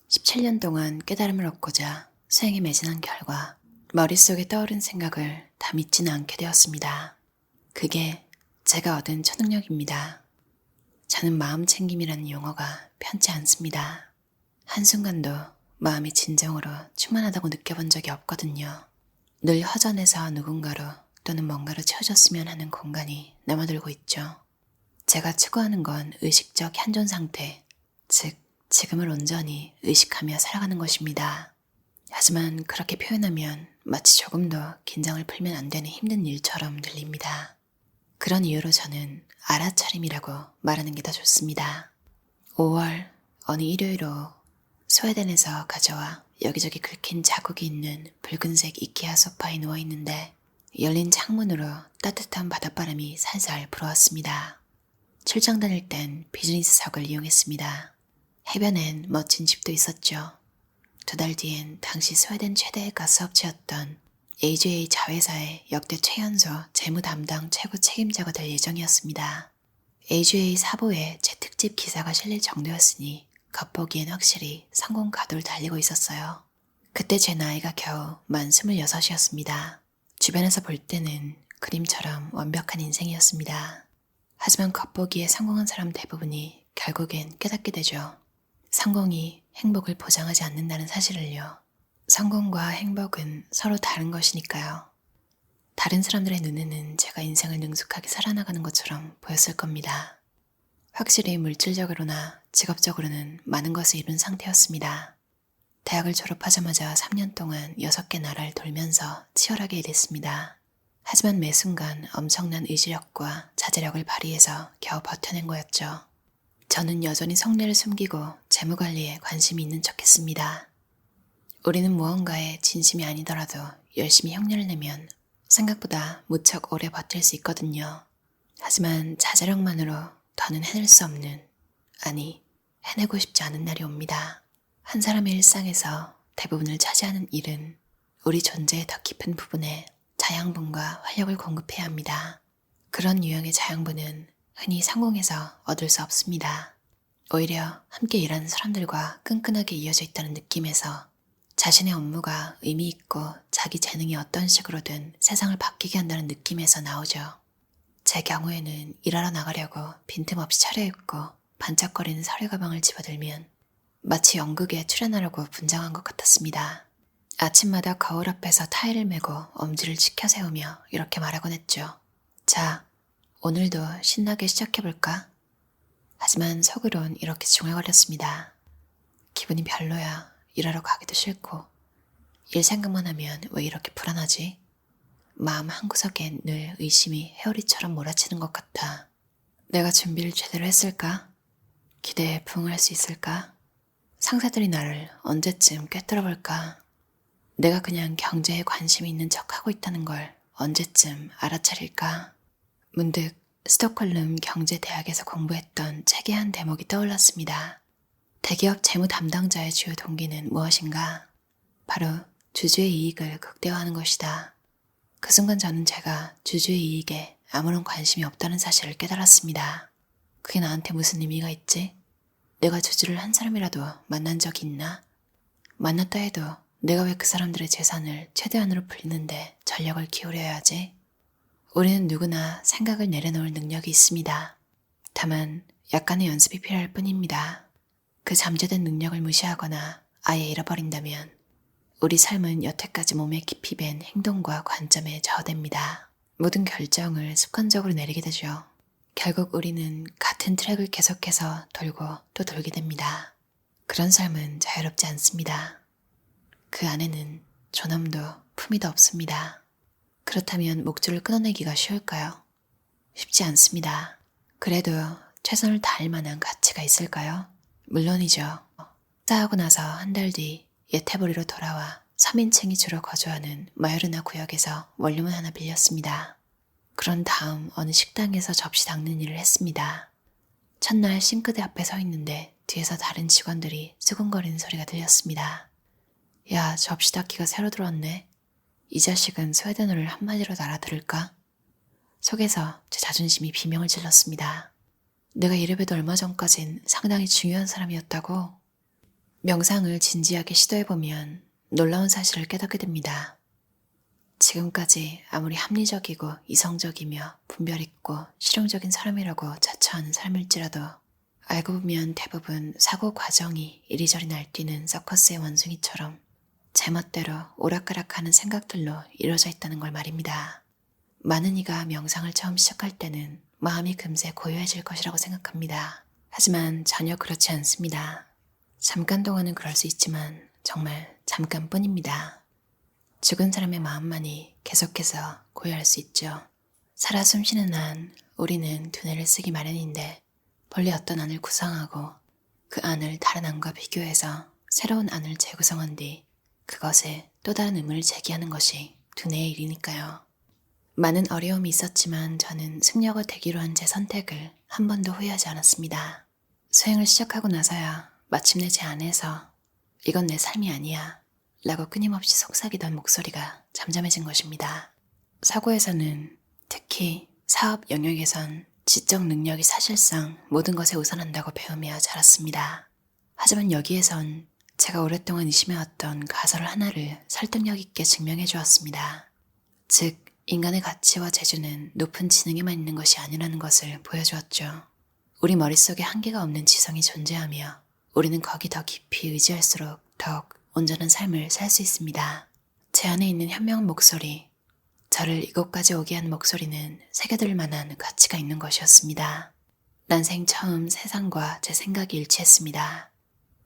17년 동안 깨달음을 얻고자 수행에 매진한 결과 머릿속에 떠오른 생각을 다 믿지는 않게 되었습니다. 그게 제가 얻은 초능력입니다. 저는 마음 챙김이라는 용어가 편치 않습니다. 한순간도 마음이 진정으로 충만하다고 느껴본 적이 없거든요. 늘 허전해서 누군가로 또는 뭔가로 채워졌으면 하는 공간이 남아들고 있죠. 제가 추구하는 건 의식적 현존 상태, 즉 지금을 온전히 의식하며 살아가는 것입니다. 하지만 그렇게 표현하면 마치 조금 더 긴장을 풀면 안 되는 힘든 일처럼 들립니다. 그런 이유로 저는 알아차림이라고 말하는 게 더 좋습니다. 5월 어느 일요일 오후 스웨덴에서 가져와 여기저기 긁힌 자국이 있는 붉은색 이케아 소파에 누워있는데 열린 창문으로 따뜻한 바닷바람이 살살 불어왔습니다. 출장 다닐 땐 비즈니스석을 이용했습니다. 해변엔 멋진 집도 있었죠. 2달 뒤엔 당시 스웨덴 최대의 가스업체였던 AGA 자회사의 역대 최연소 재무 담당 최고 책임자가 될 예정이었습니다. AGA 사보에 제 특집 기사가 실릴 정도였으니 겉보기엔 확실히 성공 가도를 달리고 있었어요. 그때 제 나이가 겨우 만 26이었습니다. 주변에서 볼 때는 그림처럼 완벽한 인생이었습니다. 하지만 겉보기에 성공한 사람 대부분이 결국엔 깨닫게 되죠. 성공이 행복을 보장하지 않는다는 사실을요. 성공과 행복은 서로 다른 것이니까요. 다른 사람들의 눈에는 제가 인생을 능숙하게 살아나가는 것처럼 보였을 겁니다. 확실히 물질적으로나 직업적으로는 많은 것을 이룬 상태였습니다. 대학을 졸업하자마자 3년 동안 6개 나라를 돌면서 치열하게 일했습니다. 하지만 매 순간 엄청난 의지력과 자제력을 발휘해서 겨우 버텨낸 거였죠. 저는 여전히 성내를 숨기고 재무관리에 관심이 있는 척했습니다. 우리는 무언가에 진심이 아니더라도 열심히 흉내를 내면 생각보다 무척 오래 버틸 수 있거든요. 하지만 자제력만으로 더는 해낼 수 없는, 아니 해내고 싶지 않은 날이 옵니다. 한 사람의 일상에서 대부분을 차지하는 일은 우리 존재의 더 깊은 부분에 자양분과 활력을 공급해야 합니다. 그런 유형의 자양분은 흔히 성공해서 얻을 수 없습니다. 오히려 함께 일하는 사람들과 끈끈하게 이어져 있다는 느낌에서 자신의 업무가 의미 있고 자기 재능이 어떤 식으로든 세상을 바뀌게 한다는 느낌에서 나오죠. 제 경우에는 일하러 나가려고 빈틈없이 차려입고 반짝거리는 서류 가방을 집어들면 마치 연극에 출연하려고 분장한 것 같았습니다. 아침마다 거울 앞에서 타일을 메고 엄지를 치켜 세우며 이렇게 말하곤 했죠. 자, 오늘도 신나게 시작해볼까? 하지만 속으론 이렇게 중얼거렸습니다. 기분이 별로야. 일하러 가기도 싫고. 일 생각만 하면 왜 이렇게 불안하지? 마음 한구석엔 늘 의심이 회오리처럼 몰아치는 것 같아. 내가 준비를 제대로 했을까? 기대에 부응할 수 있을까? 상사들이 나를 언제쯤 꿰뚫어볼까? 내가 그냥 경제에 관심이 있는 척하고 있다는 걸 언제쯤 알아차릴까? 문득 스톡홀름 경제대학에서 공부했던 책의 한 대목이 떠올랐습니다. 대기업 재무 담당자의 주요 동기는 무엇인가? 바로 주주의 이익을 극대화하는 것이다. 그 순간 저는 제가 주주의 이익에 아무런 관심이 없다는 사실을 깨달았습니다. 그게 나한테 무슨 의미가 있지? 내가 주주를 한 사람이라도 만난 적이 있나? 만났다 해도 내가 왜 그 사람들의 재산을 최대한으로 불리는데 전력을 기울여야 하지? 우리는 누구나 생각을 내려놓을 능력이 있습니다. 다만 약간의 연습이 필요할 뿐입니다. 그 잠재된 능력을 무시하거나 아예 잃어버린다면 우리 삶은 여태까지 몸에 깊이 밴 행동과 관점에 저어됩니다. 모든 결정을 습관적으로 내리게 되죠. 결국 우리는 같은 트랙을 계속해서 돌고 또 돌게 됩니다. 그런 삶은 자유롭지 않습니다. 그 안에는 존엄도 품위도 없습니다. 그렇다면 목줄을 끊어내기가 쉬울까요? 쉽지 않습니다. 그래도 최선을 다할 만한 가치가 있을까요? 물론이죠. 싸우고 나서 한 달 뒤 예태보리로 돌아와 3인칭이 주로 거주하는 마요르나 구역에서 원룸을 하나 빌렸습니다. 그런 다음 어느 식당에서 접시 닦는 일을 했습니다. 첫날 싱크대 앞에 서 있는데 뒤에서 다른 직원들이 수근거리는 소리가 들렸습니다. 야, 접시 닦기가 새로 들어왔네. 이 자식은 스웨덴어를 한마디로 알아들을까? 속에서 제 자존심이 비명을 질렀습니다. 내가 이래봬도 얼마 전까진 상당히 중요한 사람이었다고. 명상을 진지하게 시도해보면 놀라운 사실을 깨닫게 됩니다. 지금까지 아무리 합리적이고 이성적이며 분별 있고 실용적인 사람이라고 자처하는 삶일지라도 알고 보면 대부분 사고 과정이 이리저리 날뛰는 서커스의 원숭이처럼 제멋대로 오락가락하는 생각들로 이루어져 있다는 걸 말입니다. 많은 이가 명상을 처음 시작할 때는 마음이 금세 고요해질 것이라고 생각합니다. 하지만 전혀 그렇지 않습니다. 잠깐 동안은 그럴 수 있지만 정말 잠깐뿐입니다. 죽은 사람의 마음만이 계속해서 고요할 수 있죠. 살아 숨쉬는 한 우리는 두뇌를 쓰기 마련인데 본래 어떤 안을 구성하고 그 안을 다른 안과 비교해서 새로운 안을 재구성한 뒤 그것에 또 다른 의문을 제기하는 것이 두뇌의 일이니까요. 많은 어려움이 있었지만 저는 승려가 되기로 한 제 선택을 한 번도 후회하지 않았습니다. 수행을 시작하고 나서야 마침내 제 안에서 이건 내 삶이 아니야 라고 끊임없이 속삭이던 목소리가 잠잠해진 것입니다. 사고에서는 특히 사업 영역에선 지적 능력이 사실상 모든 것에 우선한다고 배우며 자랐습니다. 하지만 여기에선 제가 오랫동안 의심해왔던 가설 하나를 설득력 있게 증명해 주었습니다. 즉, 인간의 가치와 재주는 높은 지능에만 있는 것이 아니라는 것을 보여주었죠. 우리 머릿속에 한계가 없는 지성이 존재하며 우리는 거기 더 깊이 의지할수록 더욱 온전한 삶을 살 수 있습니다. 제 안에 있는 현명한 목소리, 저를 이곳까지 오게 한 목소리는 새겨들 만한 가치가 있는 것이었습니다. 난생 처음 세상과 제 생각이 일치했습니다.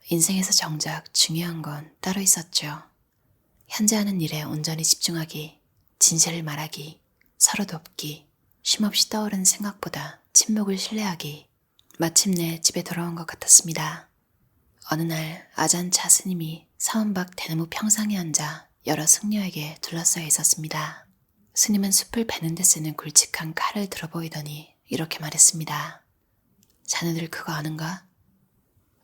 인생에서 정작 중요한 건 따로 있었죠. 현재 하는 일에 온전히 집중하기, 진실을 말하기, 서로 돕기, 쉼없이 떠오르는 생각보다 침묵을 신뢰하기, 마침내 집에 돌아온 것 같았습니다. 어느 날 아잔차 스님이 사원 밖 대나무 평상에 앉아 여러 승려에게 둘러싸여 있었습니다. 스님은 숲을 베는 데 쓰는 굵직한 칼을 들어 보이더니 이렇게 말했습니다. 자네들 그거 아는가?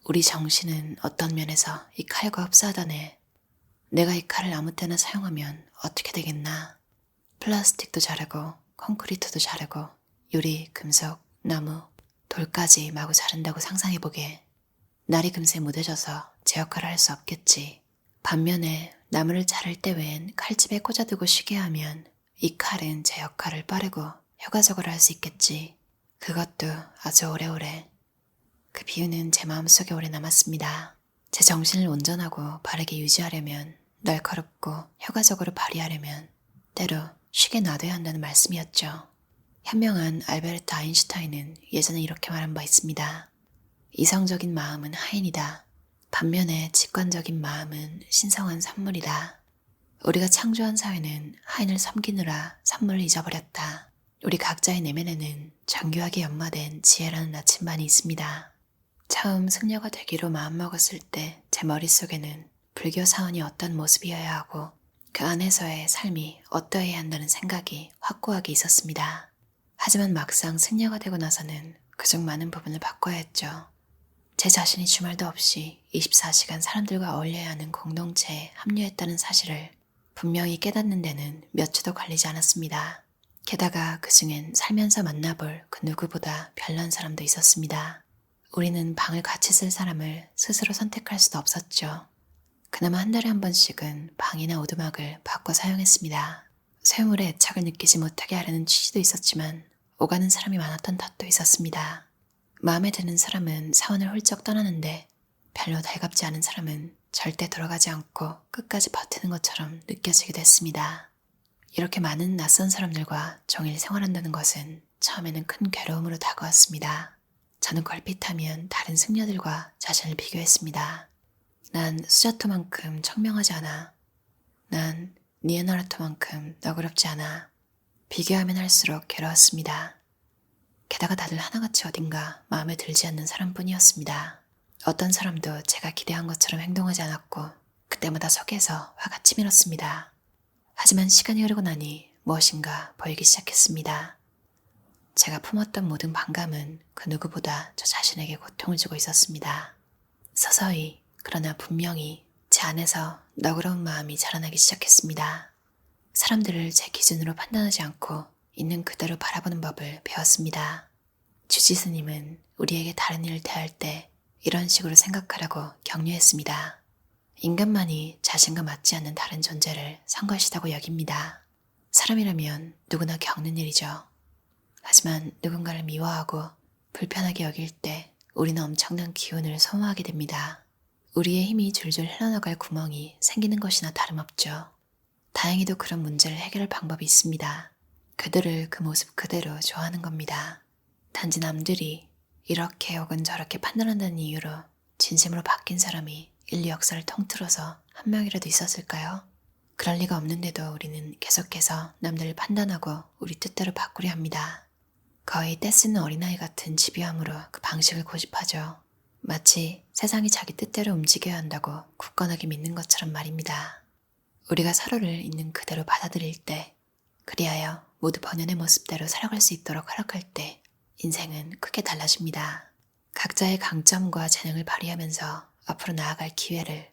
우리 정신은 어떤 면에서 이 칼과 흡사하다네. 내가 이 칼을 아무 때나 사용하면 어떻게 되겠나? 플라스틱도 자르고 콘크리트도 자르고 유리, 금속, 나무, 돌까지 마구 자른다고 상상해보게. 날이 금세 무뎌져서 제 역할을 할 수 없겠지. 반면에 나무를 자를 때 외엔 칼집에 꽂아두고 쉬게 하면 이 칼은 제 역할을 빠르고 효과적으로 할 수 있겠지. 그것도 아주 오래오래. 그 비유는 제 마음속에 오래 남았습니다. 제 정신을 온전하고 바르게 유지하려면, 날카롭고 효과적으로 발휘하려면 때로 쉬게 놔둬야 한다는 말씀이었죠. 현명한 알베르트 아인슈타인은 예전에 이렇게 말한 바 있습니다. 이성적인 마음은 하인이다. 반면에 직관적인 마음은 신성한 산물이다. 우리가 창조한 사회는 하인을 섬기느라 산물을 잊어버렸다. 우리 각자의 내면에는 정교하게 연마된 지혜라는 나침반이 있습니다. 처음 승려가 되기로 마음먹었을 때 제 머릿속에는 불교 사원이 어떤 모습이어야 하고 그 안에서의 삶이 어떠해야 한다는 생각이 확고하게 있었습니다. 하지만 막상 승려가 되고 나서는 그중 많은 부분을 바꿔야 했죠. 제 자신이 주말도 없이 24시간 사람들과 어울려야 하는 공동체에 합류했다는 사실을 분명히 깨닫는 데는 몇 주도 걸리지 않았습니다. 게다가 그중엔 살면서 만나볼 그 누구보다 별난 사람도 있었습니다. 우리는 방을 같이 쓸 사람을 스스로 선택할 수도 없었죠. 그나마 한 달에 한 번씩은 방이나 오두막을 바꿔 사용했습니다. 소유물에 애착을 느끼지 못하게 하려는 취지도 있었지만 오가는 사람이 많았던 탓도 있었습니다. 마음에 드는 사람은 사원을 훌쩍 떠나는데 별로 달갑지 않은 사람은 절대 돌아가지 않고 끝까지 버티는 것처럼 느껴지기도 했습니다. 이렇게 많은 낯선 사람들과 종일 생활한다는 것은 처음에는 큰 괴로움으로 다가왔습니다. 저는 걸핏하면 다른 승려들과 자신을 비교했습니다. 난 수자토만큼 청명하지 않아. 난 니에나루토만큼 너그럽지 않아. 비교하면 할수록 괴로웠습니다. 게다가 다들 하나같이 어딘가 마음에 들지 않는 사람뿐이었습니다. 어떤 사람도 제가 기대한 것처럼 행동하지 않았고 그때마다 속에서 화가 치밀었습니다. 하지만 시간이 흐르고 나니 무엇인가 보이기 시작했습니다. 제가 품었던 모든 반감은 그 누구보다 저 자신에게 고통을 주고 있었습니다. 서서히 그러나 분명히 제 안에서 너그러운 마음이 자라나기 시작했습니다. 사람들을 제 기준으로 판단하지 않고 있는 그대로 바라보는 법을 배웠습니다. 주지 스님은 우리에게 다른 일을 대할 때 이런 식으로 생각하라고 격려했습니다. 인간만이 자신과 맞지 않는 다른 존재를 산 것이라고 여깁니다. 사람이라면 누구나 겪는 일이죠. 하지만 누군가를 미워하고 불편하게 여길 때 우리는 엄청난 기운을 소모하게 됩니다. 우리의 힘이 줄줄 흘러나갈 구멍이 생기는 것이나 다름없죠. 다행히도 그런 문제를 해결할 방법이 있습니다. 그들을 그 모습 그대로 좋아하는 겁니다. 단지 남들이 이렇게 혹은 저렇게 판단한다는 이유로 진심으로 바뀐 사람이 인류 역사를 통틀어서 한 명이라도 있었을까요? 그럴 리가 없는데도 우리는 계속해서 남들을 판단하고 우리 뜻대로 바꾸려 합니다. 거의 떼쓰는 어린아이 같은 집요함으로 그 방식을 고집하죠. 마치 세상이 자기 뜻대로 움직여야 한다고 굳건하게 믿는 것처럼 말입니다. 우리가 서로를 있는 그대로 받아들일 때, 그리하여 모두 본연의 모습대로 살아갈 수 있도록 허락할 때 인생은 크게 달라집니다. 각자의 강점과 재능을 발휘하면서 앞으로 나아갈 기회를,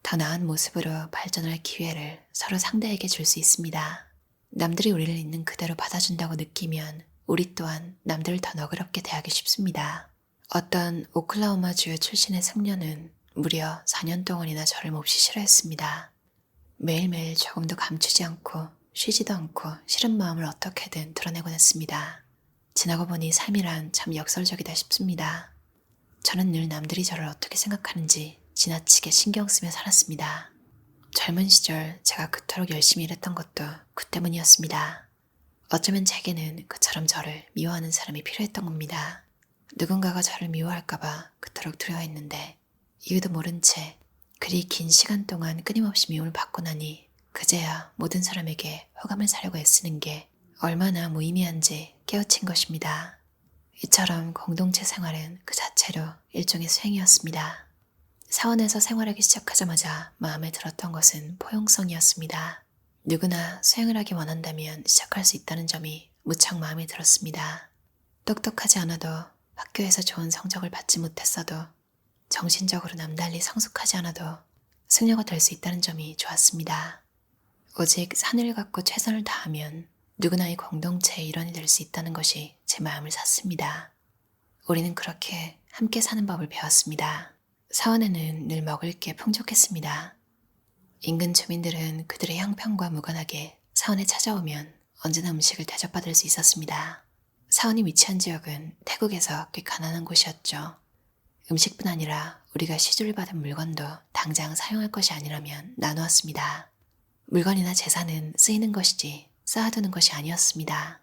더 나은 모습으로 발전할 기회를 서로 상대에게 줄 수 있습니다. 남들이 우리를 있는 그대로 받아준다고 느끼면 우리 또한 남들을 더 너그럽게 대하기 쉽습니다. 어떤 오클라호마주 출신의 승려는 무려 4년 동안이나 저를 몹시 싫어했습니다. 매일매일 조금도 감추지 않고 쉬지도 않고 싫은 마음을 어떻게든 드러내곤 했습니다. 지나고 보니 삶이란 참 역설적이다 싶습니다. 저는 늘 남들이 저를 어떻게 생각하는지 지나치게 신경 쓰며 살았습니다. 젊은 시절 제가 그토록 열심히 일했던 것도 그 때문이었습니다. 어쩌면 제게는 그처럼 저를 미워하는 사람이 필요했던 겁니다. 누군가가 저를 미워할까봐 그토록 두려워했는데 이유도 모른 채 그리 긴 시간 동안 끊임없이 미움을 받고 나니 그제야 모든 사람에게 호감을 사려고 애쓰는 게 얼마나 무의미한지 깨우친 것입니다. 이처럼 공동체 생활은 그 자체로 일종의 수행이었습니다. 사원에서 생활하기 시작하자마자 마음에 들었던 것은 포용성이었습니다. 누구나 수행을 하기 원한다면 시작할 수 있다는 점이 무척 마음에 들었습니다. 똑똑하지 않아도 학교에서 좋은 성적을 받지 못했어도 정신적으로 남달리 성숙하지 않아도 승려가 될 수 있다는 점이 좋았습니다. 오직 산을 갖고 최선을 다하면 누구나 이 공동체의 일원이 될 수 있다는 것이 제 마음을 샀습니다. 우리는 그렇게 함께 사는 법을 배웠습니다. 사원에는 늘 먹을 게 풍족했습니다. 인근 주민들은 그들의 형편과 무관하게 사원에 찾아오면 언제나 음식을 대접받을 수 있었습니다. 사원이 위치한 지역은 태국에서 꽤 가난한 곳이었죠. 음식뿐 아니라 우리가 시주를 받은 물건도 당장 사용할 것이 아니라면 나누었습니다. 물건이나 재산은 쓰이는 것이지 쌓아두는 것이 아니었습니다.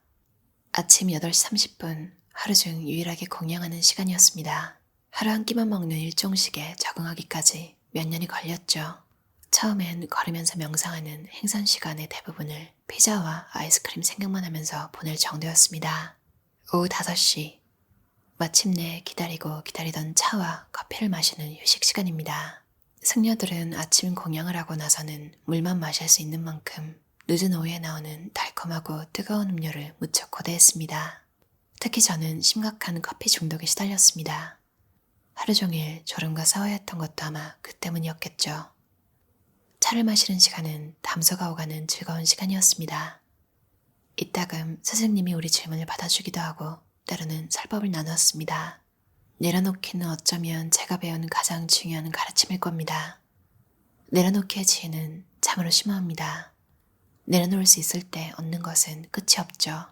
아침 8시 30분 하루 중 유일하게 공양하는 시간이었습니다. 하루 한 끼만 먹는 일종식에 적응하기까지 몇 년이 걸렸죠. 처음엔 걸으면서 명상하는 행선 시간의 대부분을 피자와 아이스크림 생각만 하면서 보낼 정도였습니다. 오후 5시, 마침내 기다리고 기다리던 차와 커피를 마시는 휴식 시간입니다. 승려들은 아침 공양을 하고 나서는 물만 마실 수 있는 만큼 늦은 오후에 나오는 달콤하고 뜨거운 음료를 무척 고대했습니다. 특히 저는 심각한 커피 중독에 시달렸습니다. 하루 종일 졸음과 싸워야 했던 것도 아마 그 때문이었겠죠. 차를 마시는 시간은 담소가 오가는 즐거운 시간이었습니다. 이따금 스승님이 우리 질문을 받아주기도 하고 때로는 설법을 나누었습니다. 내려놓기는 어쩌면 제가 배운 가장 중요한 가르침일 겁니다. 내려놓기의 지혜는 참으로 심오합니다. 내려놓을 수 있을 때 얻는 것은 끝이 없죠.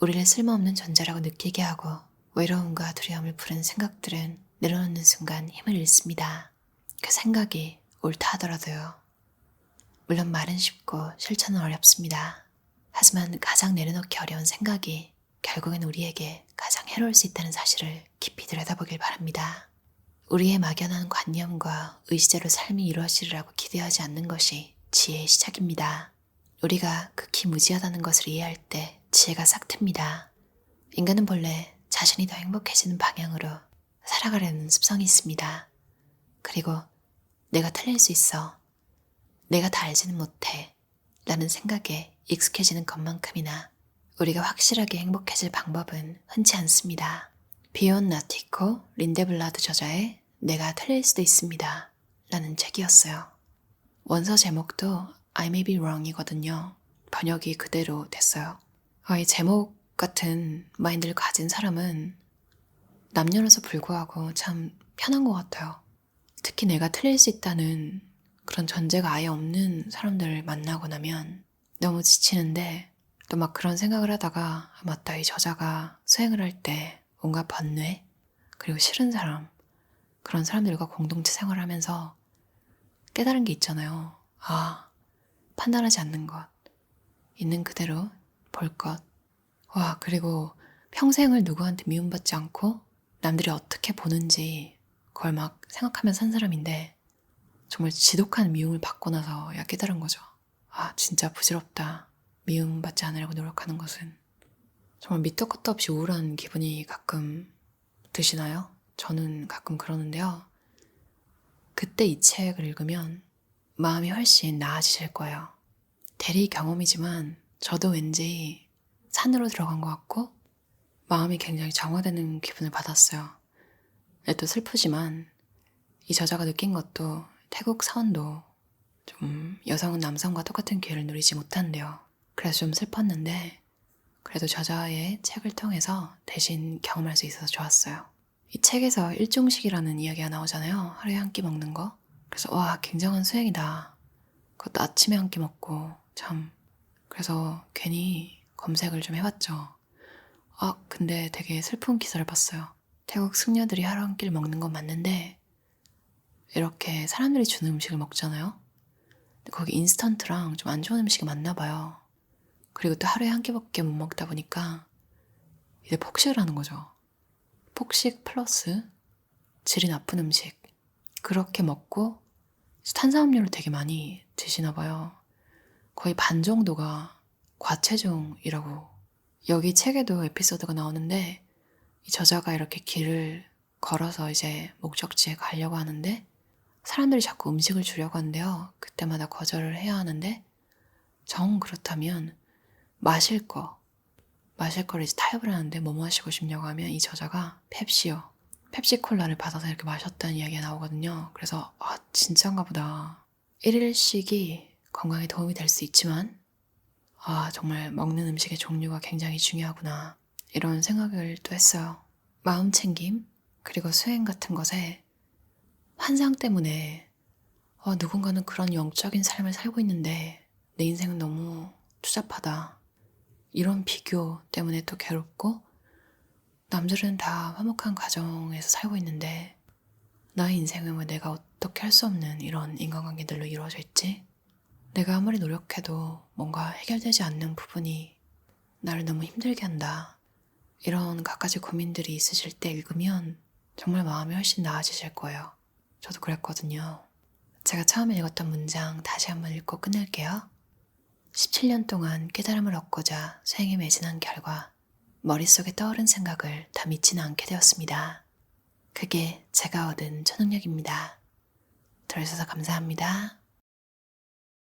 우리를 쓸모없는 존재라고 느끼게 하고 외로움과 두려움을 부른 생각들은 내려놓는 순간 힘을 잃습니다. 그 생각이 옳다 하더라도요. 물론 말은 쉽고 실천은 어렵습니다. 하지만 가장 내려놓기 어려운 생각이 결국엔 우리에게 가장 해로울 수 있다는 사실을 깊이 들여다보길 바랍니다. 우리의 막연한 관념과 의지대로 삶이 이루어지리라고 기대하지 않는 것이 지혜의 시작입니다. 우리가 극히 무지하다는 것을 이해할 때 지혜가 싹 틉니다. 인간은 본래 자신이 더 행복해지는 방향으로 살아가려는 습성이 있습니다. 그리고 내가 틀릴 수 있어, 내가 다 알지는 못해 라는 생각에 익숙해지는 것만큼이나 우리가 확실하게 행복해질 방법은 흔치 않습니다. 비온 나티코 린데블라드 저자의 내가 틀릴 수도 있습니다 라는 책이었어요. 원서 제목도 I may be wrong 이거든요. 번역이 그대로 됐어요. 이 제목 같은 마인드를 가진 사람은 남녀노소 불구하고 참 편한 것 같아요. 특히 내가 틀릴 수 있다는 그런 전제가 아예 없는 사람들을 만나고 나면 너무 지치는데 또 막 그런 생각을 하다가 맞다, 이 저자가 수행을 할 때 온갖 번뇌 그리고 싫은 사람, 그런 사람들과 공동체 생활하면서 깨달은 게 있잖아요. 판단하지 않는 것, 있는 그대로 볼 것. 그리고 평생을 누구한테 미움받지 않고 남들이 어떻게 보는지 그걸 막 생각하면서 산 사람인데 정말 지독한 미움을 받고 나서야 깨달은 거죠. 진짜 부질없다. 미움받지 않으려고 노력하는 것은. 정말 밑도 끝도 없이 우울한 기분이 가끔 드시나요? 저는 가끔 그러는데요. 그때 이 책을 읽으면 마음이 훨씬 나아지실 거예요. 대리 경험이지만 저도 왠지 산으로 들어간 것 같고 마음이 굉장히 정화되는 기분을 받았어요. 또 슬프지만 이 저자가 느낀 것도 태국 사원도 좀 여성은 남성과 똑같은 기회를 누리지 못한대요. 그래서 좀 슬펐는데 그래도 저자의 책을 통해서 대신 경험할 수 있어서 좋았어요. 이 책에서 일종식이라는 이야기가 나오잖아요. 하루에 한 끼 먹는 거. 그래서 굉장한 수행이다. 그것도 아침에 한 끼 먹고 그래서 괜히 검색을 좀 해봤죠. 근데 되게 슬픈 기사를 봤어요. 태국 숙녀들이 하루 한 끼를 먹는 건 맞는데 이렇게 사람들이 주는 음식을 먹잖아요. 근데 거기 인스턴트랑 좀 안 좋은 음식이 많나 봐요. 그리고 또 하루에 한 끼밖에 못 먹다 보니까 이제 폭식을 하는 거죠. 폭식 플러스 질이 나쁜 음식. 그렇게 먹고 탄수화물을 되게 많이 드시나 봐요. 거의 반 정도가 과체중이라고. 여기 책에도 에피소드가 나오는데 이 저자가 이렇게 길을 걸어서 이제 목적지에 가려고 하는데 사람들이 자꾸 음식을 주려고 하는데요. 그때마다 거절을 해야 하는데 정 그렇다면 마실 거를 이제 타협을 하는데 뭐 마시고 싶냐고 하면 이 저자가 펩시요. 펩시콜라를 받아서 이렇게 마셨다는 이야기가 나오거든요. 그래서 진짜인가 보다. 1일씩이 건강에 도움이 될 수 있지만 정말 먹는 음식의 종류가 굉장히 중요하구나. 이런 생각을 또 했어요. 마음 챙김 그리고 수행 같은 것에 환상 때문에 누군가는 그런 영적인 삶을 살고 있는데 내 인생은 너무 추잡하다. 이런 비교 때문에 또 괴롭고 남들은 다 화목한 가정에서 살고 있는데 나의 인생은 왜 내가 어떻게 할 수 없는 이런 인간관계들로 이루어져 있지? 내가 아무리 노력해도 뭔가 해결되지 않는 부분이 나를 너무 힘들게 한다. 이런 갖가지 고민들이 있으실 때 읽으면 정말 마음이 훨씬 나아지실 거예요. 저도 그랬거든요. 제가 처음에 읽었던 문장 다시 한번 읽고 끝낼게요. 17년 동안 깨달음을 얻고자 수행에 매진한 결과 머릿속에 떠오른 생각을 다 믿지는 않게 되었습니다. 그게 제가 얻은 초능력입니다. 들어주셔서 감사합니다.